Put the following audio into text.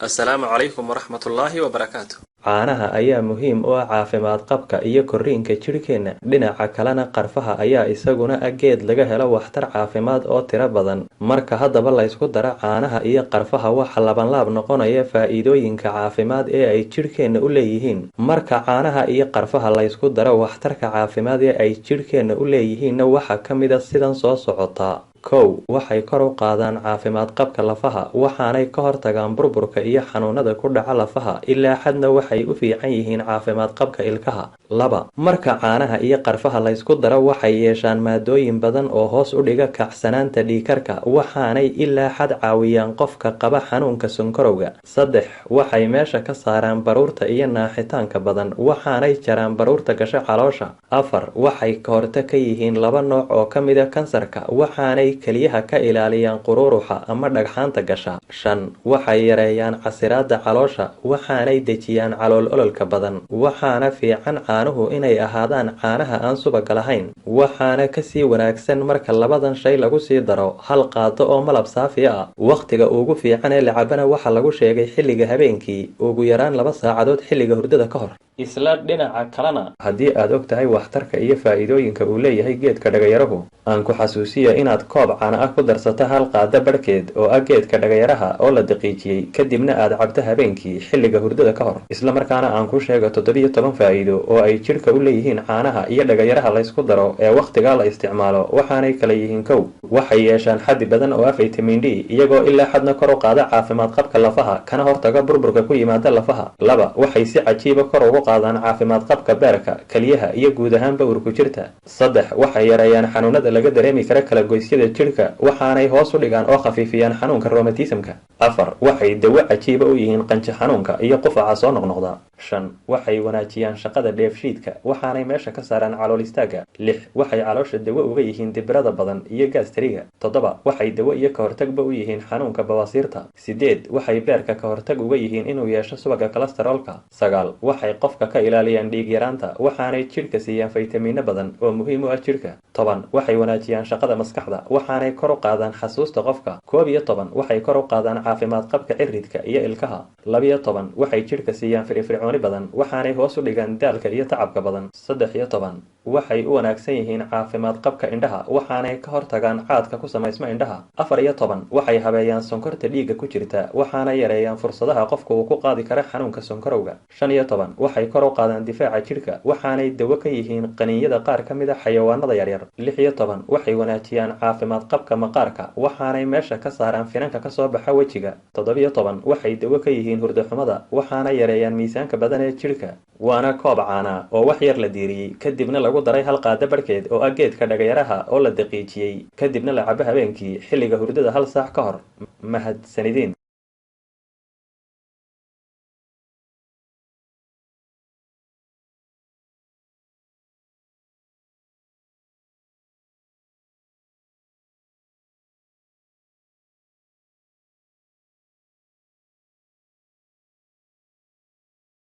Assalaamu calaykum waraxmatullaahi wabarakaatu. Caanaha ayaa muhiim u ah caafimaad qabka iyo korriinka jidhkeena. Dhinaca kalena qarfaha ayaa isaguna ah geed laga helo waxtar caafimaad oo tiro badan. Marka haddaba la isku daro caanaha iyo qarfaha waxa labanlaab noqonaya faa'iidooyinka caafimaad ee ay jidhkeena u leeyihiin. Marka caanaha iyo qarfaha la isku daro waxtarka caafimaad ee ay jidhkeena u leeyihiinna waxaa ka mid ah sidan soo socota. Kow, waxay kor u qaadaan caafimaad qabka lafaha, waxaanay ka hortagaan burburka iyo xanuunada ku dhaca lafaha, ilaa xadna waxay u fiican yihiin caafimaad qabka ilkaha. Laba, marka caanaha iyo qarfaha la isku daro waxay yeeshaan maadooyin badan oo hoos u dhiga kacsanaanta dhiigkarka, waxaanay ilaa xad caawiyaan qofka qaba xanuunka sonkorowga. Saddex, waxay meesha ka saaraan baruurta iyo naaxitaanka badan, waxaanay jaraan baruurta gasha caloosha. Afar, waxay ka hortag ka yihiin laba nooc oo ka mid ah kansarka, waxaanay kaliyaha ka ilaaliyaan quruuruxa ama dhagxaanta gasha. Shan, waxay yareeyaan casiraada caloosha, waxaanay dejiyaan calool ololka badan. Waxaana fiican caanuhu inay ahaadaan caanaha aan subaga lahayn, waxaana kasii wanaagsan marka labadan shay lagu sii daro hal qaado oo malab saafi ah. Waqtiga ugu fiican ee la cabana waxaa lagu sheegay xilliga habeenkii, ugu yaraan 2 saacadood xilliga hurdada ka hor. Isla dhinaca kalena, haddii aad og tahay waxtarka iyo faa'iidooyinka uu leeyahay geedka dhagayarahu, aan ku xasuusiya inaad koob caana ah ku darsato hal qaado barhkeed oo ah geedka dhagayaraha oo la daqiijiyey, kadibna aad cabto habeenkii xilliga hurdada ka hor. Isla markaana aan ku sheego 17 faa'iido oo ay jidhka u leeyihiin caanaha iyo dhagayaraha la isku daro ee waqtigaa la isticmaalo, waxaanay kala yihiin. Kow, waxay yeeshaan xaddi badan oo ah vitamin D, iyagoo ilaa xadna kor u qaada caafimaad qabka lafaha kana hortaga burburka ku yimaada lafaha. Laba, waxay si cajiiba kor ugu qaadaan caafimaad qabka beerka, kaliyaha iyo guud ahaanba urku jirta. Saddex, waxay yareeyaan xanuunada laga dareemi kara kala goysyada jidhka, waxaanay hoos u dhigaan oo khafiifiyaan xanuunka rheumatismka. Afar, waxay dawo cajiiba u yihiin qanjo xanuunka iyo qufaca soo noqnoqda. Shan, waxay wanaajiyaan shaqada dheefshiidka, waxaanay meesha ka saaraan calool istaagga. Lix, waxay caloosha dawo uga yihiin dibirada badan iyo gaastariga. Toddoba, waxay dawo iyo ka hortagba u yihiin xanuunka bawasiirta. Sideed, waxay beerka ka hortag uga yihiin inuu yeesho subaga kolestaroolka. Sagaal, waxay qofka ka ilaaliyaan dhiig yaraanta, waxaanay jidhka siiyaan faytamiino badan oo muhiim u ah jidhka. 10, waxay wanaajiyaan shaqada maskaxda, waxaanay kor u qaadaan xasuusta qofka. 11, waxay kor u qaadaan caafimaad qabka ciridka iyo ilkaha. 12, waxay jidhka siiyaan firfircooni badan, waxaanay hoos u dhigaan daalka iyo tacabka badan. 13, waxay u wanaagsan yihiin caafimaad qabka indhaha, waxaanay ka hortagaan caadka ku samaysma indhaha. 14, waxay habeeyaan sonkorta dhiigga ku jirta, waxaana yareeyaan fursadaha qofka uu ku qaadi kara xanuunka sonkorowga. 15, waxay kor u qaadaan difaaca jidhka, waxaanay dawo ka yihiin qaniinyada qaar ka mid ah xayawaanada yaryar. 16, waxay wanaajiyaan caafimaad qabka maqaarka, waxaanay meesha ka saaraan finanka ka soo baxa wejiga. 17, waxay dawo ka yihiin hurdo xumada, waxaana yareeyaan miisaanka badan ee jidhka. Waana koob caana oo wax yar la diiriyey, kadibna lagu daray hal qaado barhkeed oo ah geedka dhagayaraha oo la daqiijiyey, kadibna la cabo habeenkii xilliga hurdada 1 saac ka hor. Mahadsanidin.